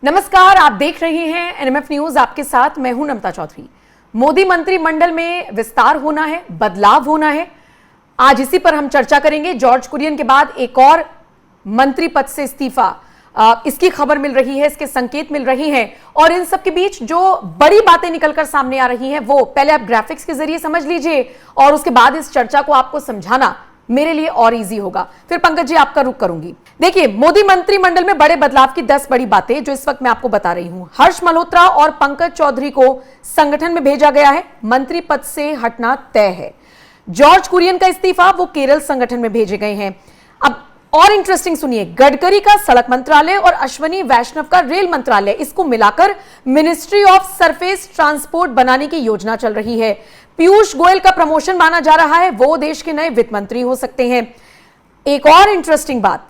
नमस्कार, आप देख रहे हैं एनएमएफ न्यूज। आपके साथ मैं हूं नमता चौधरी। मोदी मंत्रिमंडल में विस्तार होना है, बदलाव होना है। आज इसी पर हम चर्चा करेंगे। जॉर्ज कुरियन के बाद एक और मंत्री पद से इस्तीफा, इसकी खबर मिल रही है, इसके संकेत मिल रही हैं। और इन सब के बीच जो बड़ी बातें निकलकर सामने आ रही हैं, वो पहले आप ग्राफिक्स के जरिए समझ लीजिए और उसके बाद इस चर्चा को आपको समझाना मेरे लिए और इजी होगा। फिर पंकज जी आपका रुख करूंगी। देखिए, मोदी मंत्रिमंडल में बड़े बदलाव की 10 बड़ी बातें जो इस वक्त मैं आपको बता रही हूं। हर्ष मल्होत्रा और पंकज चौधरी को संगठन में भेजा गया है, मंत्री पद से हटना तय है। जॉर्ज कुरियन का इस्तीफा, वो केरल संगठन में भेजे गए हैं। अब और इंटरेस्टिंग सुनिए, गडकरी का सड़क मंत्रालय और अश्वनी वैष्णव का रेल मंत्रालय, इसको मिलाकर मिनिस्ट्री ऑफ सरफेस ट्रांसपोर्ट बनाने की योजना चल रही है। पीयूष गोयल का प्रमोशन माना जा रहा है, वो देश के नए वित्त मंत्री हो सकते हैं। एक और इंटरेस्टिंग बात,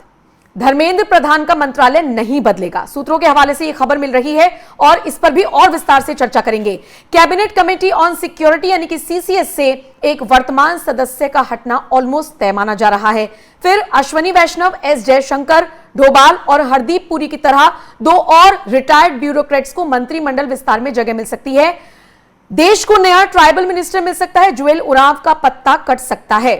धर्मेंद्र प्रधान का मंत्रालय नहीं बदलेगा। सूत्रों के हवाले से यह खबर मिल रही है और इस पर भी और विस्तार से चर्चा करेंगे। कैबिनेट कमेटी ऑन सिक्योरिटी यानी कि सीसीएस से एक वर्तमान सदस्य का हटना ऑलमोस्ट तय माना जा रहा है। फिर अश्वनी वैष्णव, एस जयशंकर, डोभाल और हरदीप पुरी की तरह दो और रिटायर्ड ब्यूरोक्रेट्स को मंत्रिमंडल विस्तार में जगह मिल सकती है। देश को नया ट्राइबल मिनिस्टर मिल सकता है। जुएल उरांव का पत्ता कट सकता है।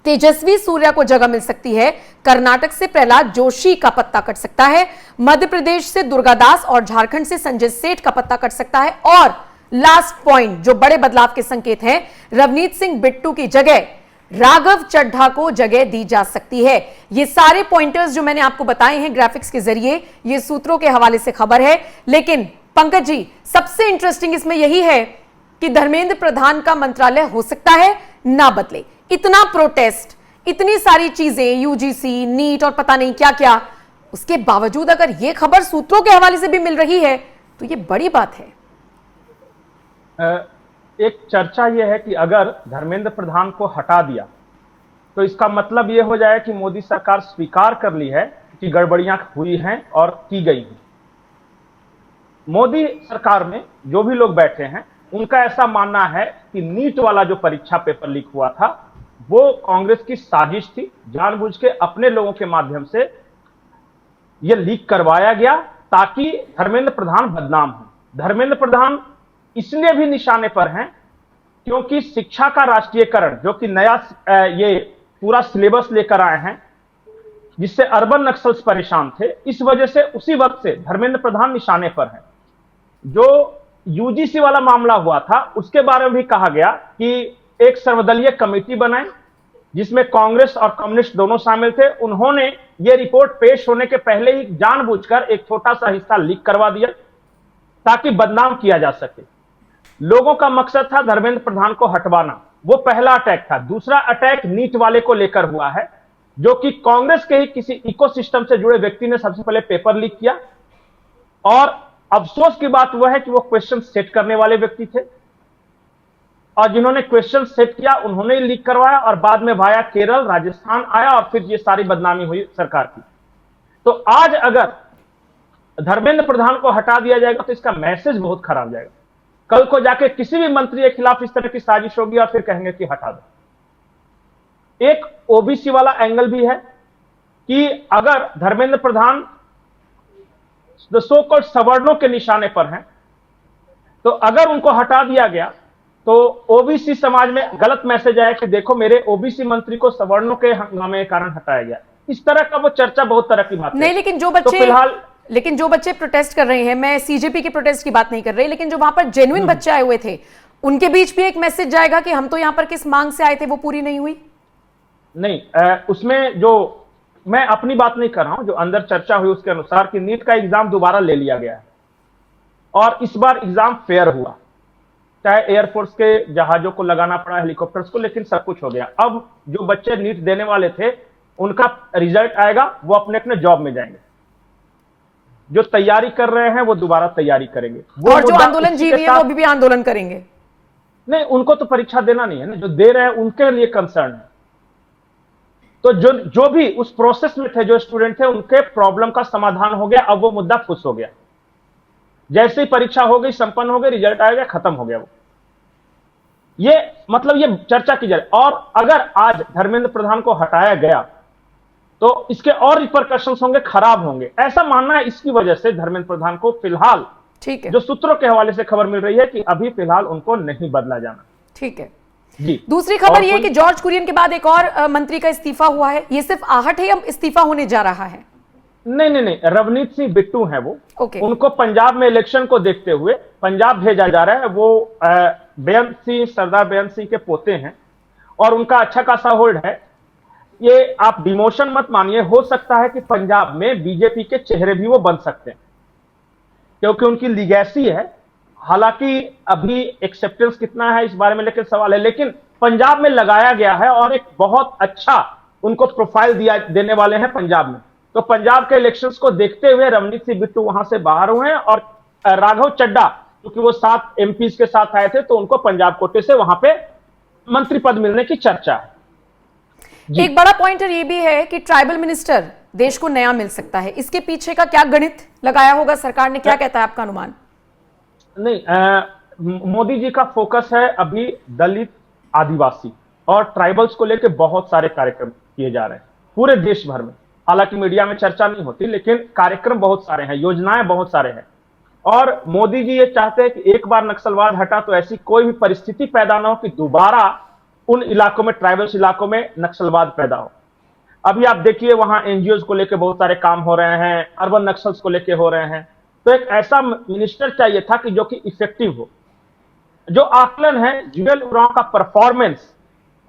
तेजस्वी सूर्या को जगह मिल सकती है। कर्नाटक से प्रहलाद जोशी का पत्ता कट सकता है। मध्य प्रदेश से दुर्गादास और झारखंड से संजय सेठ का पत्ता कट सकता है। और लास्ट पॉइंट जो बड़े बदलाव के संकेत हैं, रवनीत सिंह बिट्टू की जगह राघव चड्ढा को जगह दी जा सकती है। ये सारे पॉइंटर्स जो मैंने आपको बताए हैं ग्राफिक्स के जरिए, ये सूत्रों के हवाले से खबर है। लेकिन पंकज जी, सबसे इंटरेस्टिंग इसमें यही है कि धर्मेंद्र प्रधान का मंत्रालय हो सकता है ना बदले। इतना प्रोटेस्ट, इतनी सारी चीजें, यूजीसी, नीट और पता नहीं क्या क्या, उसके बावजूद अगर यह खबर सूत्रों के हवाले से भी मिल रही है तो यह बड़ी बात है। एक चर्चा यह है कि अगर धर्मेंद्र प्रधान को हटा दिया तो इसका मतलब यह हो जाए कि मोदी सरकार स्वीकार कर ली है कि गड़बड़ियां हुई हैं और की गई हैं। मोदी सरकार में जो भी लोग बैठे हैं उनका ऐसा मानना है कि नीट वाला जो परीक्षा पेपर लीक हुआ था वो कांग्रेस की साजिश थी। जानबूझ के अपने लोगों के माध्यम से यह लीक करवाया गया ताकि धर्मेंद्र प्रधान बदनाम हो। धर्मेंद्र प्रधान इसलिए भी निशाने पर हैं क्योंकि शिक्षा का राष्ट्रीयकरण, जो कि नया ये पूरा सिलेबस लेकर आए हैं, जिससे अर्बन नक्सल्स परेशान थे, इस वजह से उसी वक्त से धर्मेंद्र प्रधान निशाने पर हैं। जो यूजीसी वाला मामला हुआ था उसके बारे में भी कहा गया कि एक सर्वदलीय कमेटी बनाए जिसमें कांग्रेस और कम्युनिस्ट दोनों शामिल थे। उन्होंने यह रिपोर्ट पेश होने के पहले ही जानबूझकर एक छोटा सा हिस्सा लीक करवा दिया ताकि बदनाम किया जा सके। लोगों का मकसद था धर्मेंद्र प्रधान को हटवाना। वो पहला अटैक था। दूसरा अटैक नीट वाले को लेकर हुआ है, जो कि कांग्रेस के ही किसी इकोसिस्टम से जुड़े व्यक्ति ने सबसे पहले पेपर लीक किया। और अफसोस की बात वह है कि वो क्वेश्चन सेट करने वाले व्यक्ति थे और जिन्होंने क्वेश्चन सेट किया उन्होंने लीक करवाया और बाद में भाया केरल, राजस्थान आया और फिर ये सारी बदनामी हुई सरकार की। तो आज अगर धर्मेंद्र प्रधान को हटा दिया जाएगा तो इसका मैसेज बहुत खराब जाएगा। कल को जाके किसी भी मंत्री के खिलाफ इस तरह की साजिश होगी और फिर कहेंगे कि हटा दो। एक ओबीसी वाला एंगल भी है कि अगर धर्मेंद्र प्रधान सो कॉल्ड सवर्णों के निशाने पर हैं तो अगर उनको हटा दिया गया तो ओबीसी समाज में गलत मैसेज आया कि देखो मेरे ओबीसी मंत्री को सवर्णों के हंगामे के कारण हटाया गया। इस तरह का वो चर्चा बहुत तरह की बात नहीं, लेकिन जो बच्चे प्रोटेस्ट कर रहे हैं, मैं सीजेपी के प्रोटेस्ट की बात नहीं कर रही, लेकिन जो वहां पर जेन्युइन बच्चे आए हुए थे उनके बीच भी एक मैसेज जाएगा कि हम तो यहां पर किस मांग से आए थे वो पूरी नहीं हुई। नहीं, उसमें जो मैं अपनी बात नहीं कर रहा हूं, जो अंदर चर्चा हुई उसके अनुसार कि नीट का एग्जाम दोबारा ले लिया गया है और इस बार एग्जाम फेयर हुआ, चाहे एयरफोर्स के जहाजों को लगाना पड़ा, हेलीकॉप्टर्स को, लेकिन सब कुछ हो गया। अब जो बच्चे नीट देने वाले थे उनका रिजल्ट आएगा, वो अपने अपने जॉब में जाएंगे। जो तैयारी कर रहे हैं वो दोबारा तैयारी करेंगे। और जो आंदोलन जीवी है वो भी आंदोलन करेंगे। नहीं, उनको तो परीक्षा देना नहीं है ना, जो दे रहे हैं उनके लिए कंसर्न है। तो जो भी उस प्रोसेस में थे, जो स्टूडेंट थे, उनके प्रॉब्लम का समाधान हो गया। अब वो मुद्दा खुश हो गया। जैसे ही परीक्षा हो गई, संपन्न हो गई, रिजल्ट आ गया, खत्म हो गया वो। ये मतलब ये चर्चा की जाए। और अगर आज धर्मेंद्र प्रधान को हटाया गया तो इसके और रिपरकशंस होंगे, खराब होंगे, ऐसा मानना है। इसकी वजह से धर्मेंद्र प्रधान को फिलहाल, ठीक है, जो सूत्रों के हवाले से खबर मिल रही है कि अभी फिलहाल उनको नहीं बदला जाना। ठीक है जी। दूसरी खबर यह है कि जॉर्ज कुरियन के बाद एक और मंत्री का इस्तीफा हुआ है। ये सिर्फ आहट है या इस्तीफा होने जा रहा है? नहीं, रवनीत सिंह बिट्टू हैं वो। ओके। उनको पंजाब में इलेक्शन को देखते हुए पंजाब भेजा जा रहा है। वो बेअंत सिंह, सरदार बेअंत सिंह के पोते हैं और उनका अच्छा खासा होल्ड है। ये आप डिमोशन मत मानिए, हो सकता है कि पंजाब में बीजेपी के चेहरे भी वो बन सकते हैं, क्योंकि उनकी लीगेसी है। हालांकि अभी एक्सेप्टेंस कितना है इस बारे में लेकर सवाल है, लेकिन पंजाब में लगाया गया है और एक बहुत अच्छा उनको प्रोफाइल देने वाले हैं पंजाब में। तो पंजाब के इलेक्शंस को देखते हुए रवनीत सिंह बिट्टू वहां से बाहर हुए हैं और राघव चड्डा, क्योंकि वो 7 एमपीज के साथ आए थे, तो उनको पंजाब कोटे से वहां पे मंत्री पद मिलने की चर्चा है। एक बड़ा पॉइंटर ये भी है कि ट्राइबल मिनिस्टर देश को नया मिल सकता है। इसके पीछे का क्या गणित लगाया होगा सरकार ने, क्या कहता है आपका अनुमान? नहीं, मोदी जी का फोकस है अभी दलित, आदिवासी और ट्राइबल्स को लेकर बहुत सारे कार्यक्रम किए जा रहे हैं पूरे देश भर में। हालांकि मीडिया में चर्चा नहीं होती, लेकिन कार्यक्रम बहुत सारे हैं, योजनाएं बहुत सारे हैं। और मोदी जी ये चाहते हैं कि एक बार नक्सलवाद हटा तो ऐसी कोई भी परिस्थिति पैदा ना हो कि दोबारा उन इलाकों में, ट्राइबल्स इलाकों में नक्सलवाद पैदा हो। अभी आप देखिए वहां एनजीओ को लेकर बहुत सारे काम हो रहे हैं, अर्बन नक्सल्स को लेकर हो रहे हैं। तो एक ऐसा मिनिस्टर चाहिए था कि जो कि इफेक्टिव हो। जो आकलन है, जुएल उरांव का performance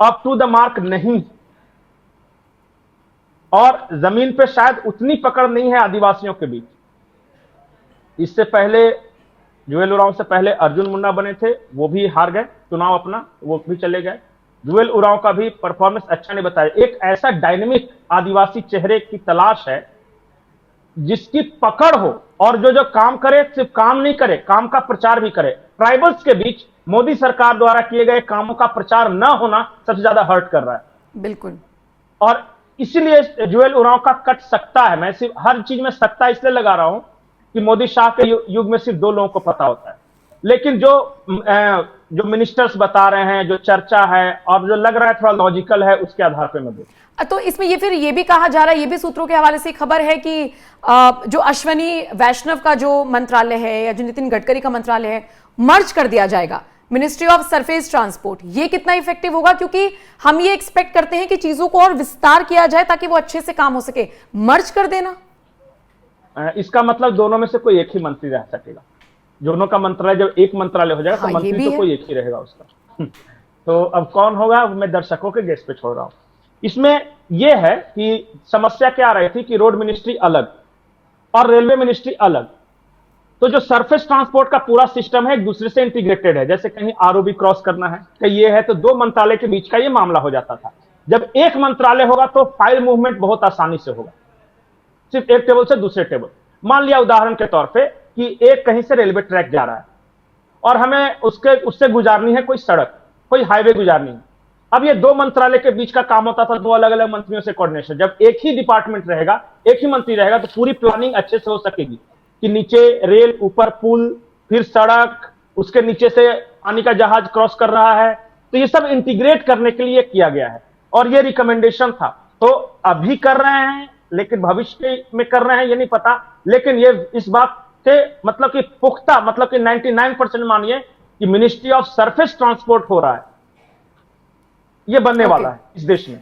up to the mark नहीं, और जमीन पे शायद उतनी पकड़ नहीं है आदिवासियों के बीच। इससे पहले जुएल उरांव से पहले अर्जुन मुंडा बने थे, वो भी हार गए चुनाव अपना, वो भी चले गए। जुएल उरांव का भी परफॉर्मेंस अच्छा नहीं बताया। एक ऐसा डायनेमिक आदिवासी चेहरे की तलाश है जिसकी पकड़ हो और जो काम करे, सिर्फ काम नहीं करे, काम का प्रचार भी करे। ट्राइबल्स के बीच मोदी सरकार द्वारा किए गए कामों का प्रचार न होना सबसे ज्यादा हर्ट कर रहा है। बिल्कुल। और इसीलिए जुएल उरांव का कट सकता है। मैं सिर्फ हर चीज में सकता इसलिए लगा रहा हूं कि मोदी शाह के युग में सिर्फ 2 लोगों को पता होता है। लेकिन जो मिनिस्टर्स बता रहे हैं, जो चर्चा है और जो लग रहा है थोड़ा लॉजिकल है, उसके आधार पर मैं बोलूं। तो इसमें ये फिर ये भी कहा जा रहा है, ये भी सूत्रों के हवाले से खबर है कि जो अश्वनी वैष्णव का जो मंत्रालय है या जो नितिन गडकरी का मंत्रालय है, मर्ज कर दिया जाएगा, मिनिस्ट्री ऑफ सरफेस ट्रांसपोर्ट। ये कितना इफेक्टिव होगा? क्योंकि हम ये एक्सपेक्ट करते हैं कि चीजों को और विस्तार किया जाए ताकि वो अच्छे से काम हो सके। मर्ज कर देना, इसका मतलब दोनों में से कोई एक ही मंत्री रह सकेगा। दोनों का मंत्रालय जब एक मंत्रालय हो जाएगा, हाँ, तो मंत्री तो कोई एक ही रहेगा उसका। तो अब कौन होगा मैं दर्शकों के गेस पे छोड़ रहा हूं। इसमें यह है कि समस्या क्या आ रही थी कि रोड मिनिस्ट्री अलग और रेलवे मिनिस्ट्री अलग। तो जो सरफेस ट्रांसपोर्ट का पूरा सिस्टम है एक दूसरे से इंटीग्रेटेड है। जैसे कहीं आरओबी क्रॉस करना है, कहीं ये है, तो 2 मंत्रालय के बीच का ये मामला हो जाता था। जब एक मंत्रालय होगा तो फाइल मूवमेंट बहुत आसानी से होगा, सिर्फ एक टेबल से दूसरे टेबल। मान लिया उदाहरण के तौर पे कि एक कहीं से रेलवे ट्रैक जा रहा है और हमें उससे गुजारनी है कोई सड़क, कोई हाईवे गुजारनी है। अब ये 2 मंत्रालय के बीच का काम होता था, 2 अलग अलग मंत्रियों से कोऑर्डिनेशन। जब एक ही डिपार्टमेंट रहेगा, एक ही मंत्री रहेगा, तो पूरी प्लानिंग अच्छे से हो सकेगी कि नीचे रेल, ऊपर पुल, फिर सड़क, उसके नीचे से पानी का जहाज क्रॉस कर रहा है। तो ये सब इंटीग्रेट करने के लिए किया गया है और ये रिकमेंडेशन था। तो अभी कर रहे हैं, लेकिन भविष्य में कर रहे हैं ये नहीं पता। लेकिन ये इस बात से मतलब कि पुख्ता, मतलब कि 99% मानिए कि मिनिस्ट्री ऑफ सरफेस ट्रांसपोर्ट हो रहा है, ये बनने वाला है इस देश में।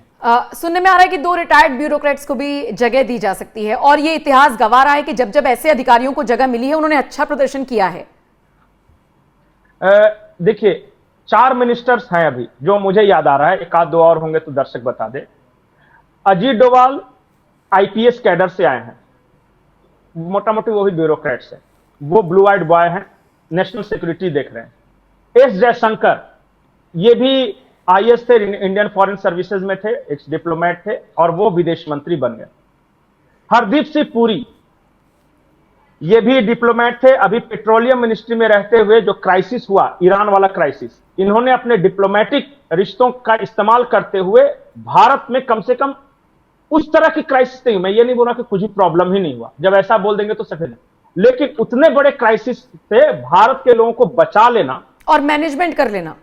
सुनने में आ रहा है कि 2 रिटायर्ड ब्यूरोक्रेट्स को भी जगह दी जा सकती है और ये इतिहास गवाह रहा है कि जब जब ऐसे अधिकारियों को जगह मिली है उन्होंने अच्छा प्रदर्शन किया है। देखिए 4 मिनिस्टर्स हैं अभी जो मुझे याद आ रहा है, 1-2 और होंगे तो दर्शक बता दे। अजीत डोभाल आईपीएस कैडर से आए हैं, मोटा मोटी वो भी ब्यूरोक्रेट्स है, वो ब्लू आइड बॉय हैं, नेशनल सिक्योरिटी देख रहे हैं। एस जयशंकर ये भी आईएएस थे, इंडियन फॉरेन सर्विसेज में थे, एक डिप्लोमेट थे और वो विदेश मंत्री बन गए। हरदीप सिंह पुरी ये भी डिप्लोमेट थे, अभी पेट्रोलियम मिनिस्ट्री में रहते हुए जो क्राइसिस हुआ, ईरान वाला क्राइसिस, इन्होंने अपने डिप्लोमेटिक रिश्तों का इस्तेमाल करते हुए भारत में कम से कम उस तरह की क्राइसिस नहीं, मैं ये नहीं बोला कि कुछ भी प्रॉब्लम ही नहीं हुआ, जब ऐसा बोल देंगे तो सफेद, लेकिन उतने बड़े क्राइसिस से भारत के लोगों को बचा लेना और मैनेजमेंट कर लेना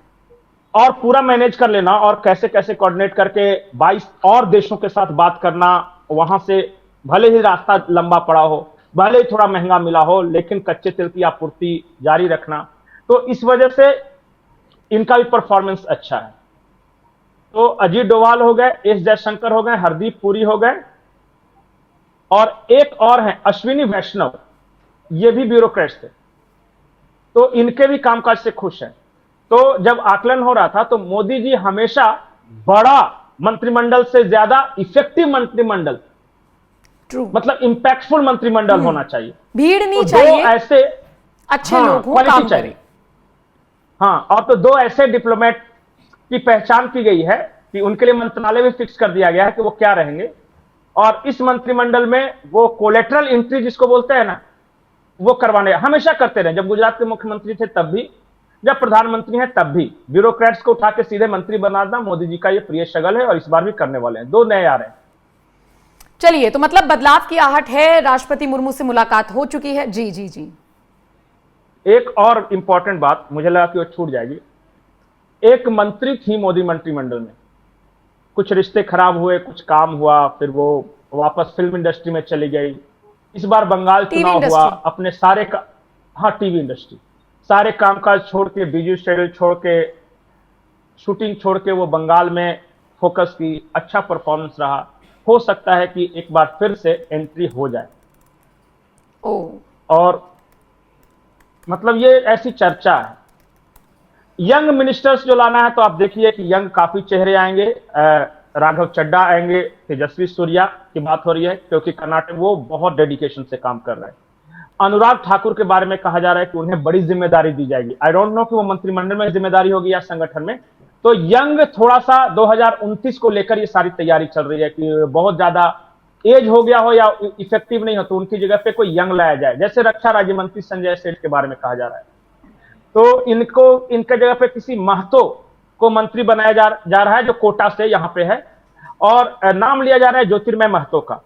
और पूरा मैनेज कर लेना और कैसे कैसे कोऑर्डिनेट करके 22 और देशों के साथ बात करना, वहां से भले ही रास्ता लंबा पड़ा हो, भले ही थोड़ा महंगा मिला हो, लेकिन कच्चे तेल की आपूर्ति जारी रखना, तो इस वजह से इनका भी परफॉर्मेंस अच्छा है। तो अजीत डोभाल हो गए, एस जयशंकर हो गए, हरदीप पुरी हो गए, और एक और हैं अश्विनी वैष्णव, ये भी ब्यूरोक्रेट्स थे, तो इनके भी कामकाज से खुश हैं। तो जब आकलन हो रहा था तो मोदी जी हमेशा बड़ा मंत्रिमंडल से ज्यादा इफेक्टिव मंत्रिमंडल, ट्रू, मतलब इंपैक्टफुल मंत्रिमंडल होना चाहिए। भीड़ नहीं तो चाहिए, दो ऐसे अच्छे लोग हों, काम करें। हाँ, और तो दो ऐसे डिप्लोमेट की पहचान की गई है कि उनके लिए मंत्रालय भी फिक्स कर दिया गया है कि वो क्या रहेंगे, और इस मंत्रिमंडल में वो कोलेटरल एंट्री जिसको बोलते हैं ना, वो करवाने हमेशा करते रहे। जब गुजरात के मुख्यमंत्री थे तब भी, जब प्रधानमंत्री हैं तब भी, ब्यूरोक्रेट्स को उठा के सीधे मंत्री बनाना मोदी जी का ये प्रिय शगल है, और इस बार भी करने वाले हैं। दो नए आ रहे हैं। चलिए, तो मतलब बदलाव की आहट है, राष्ट्रपति मुर्मू से मुलाकात हो चुकी है। जी जी जी। एक और इंपॉर्टेंट बात, मुझे लगा कि वो छूट जाएगी। एक मंत्री थी मोदी मंत्रिमंडल में, कुछ रिश्ते खराब हुए, कुछ काम हुआ, फिर वो वापस फिल्म इंडस्ट्री में चली गई। इस बार बंगाल चुनाव हुआ, अपने सारे हाँ, टीवी इंडस्ट्री, सारे कामकाज छोड़ के, बिजी शेड्यूल छोड़ के, शूटिंग छोड़ के वो बंगाल में फोकस की। अच्छा परफॉर्मेंस रहा। हो सकता है कि एक बार फिर से एंट्री हो जाए। और मतलब ये ऐसी चर्चा है। यंग मिनिस्टर्स जो लाना है, तो आप देखिए कि यंग काफी चेहरे आएंगे। राघव चड्डा आएंगे, तेजस्वी सूर्या की बात हो रही है, क्योंकि कर्नाटक वो बहुत डेडिकेशन से काम कर रहे हैं। अनुराग ठाकुर के बारे में कहा जा रहा है कि उन्हें बड़ी जिम्मेदारी दी जाएगी। आई डोंट नो कि वो मंत्रिमंडल में जिम्मेदारी होगी या संगठन में। तो यंग थोड़ा सा 2029 को लेकर ये सारी तैयारी चल रही है कि बहुत ज्यादा एज हो गया हो या इफेक्टिव नहीं हो, तो उनकी जगह पे कोई यंग लाया जाए। जैसे रक्षा राज्य मंत्री संजय सेठ के बारे में कहा जा रहा है, तो इनको इनके जगह पे किसी महतो को मंत्री बनाया जा रहा है, जो कोटा से यहाँ पे है, और नाम लिया जा रहा है ज्योतिर्मय महतो का।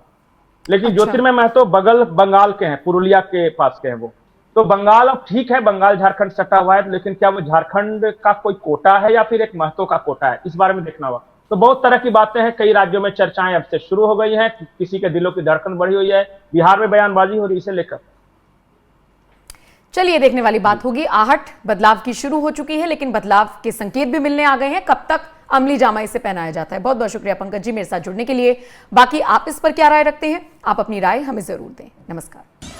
लेकिन अच्छा। ज्योतिर्मय महतो बंगाल के हैं, पुरुलिया के पास के हैं वो। तो बंगाल, अब ठीक है, बंगाल झारखंड सटा हुआ है, लेकिन क्या वो झारखंड का कोई कोटा है या फिर एक महतो का कोटा है, इस बारे में देखना होगा। तो बहुत तरह की बातें हैं। कई राज्यों में चर्चाएं अब से शुरू हो गई हैं, किसी के दिलों की धड़कन बढ़ी हुई है। बिहार में बयानबाजी हो रही है इसे लेकर। चलिए, देखने वाली बात होगी। आहट बदलाव की शुरू हो चुकी है, लेकिन बदलाव के संकेत भी मिलने आ गए हैं। कब तक अमली जामा इसे पहनाया जाता है। बहुत बहुत शुक्रिया पंकज जी मेरे साथ जुड़ने के लिए। बाकी आप इस पर क्या राय रखते हैं? आप अपनी राय हमें जरूर दें। नमस्कार।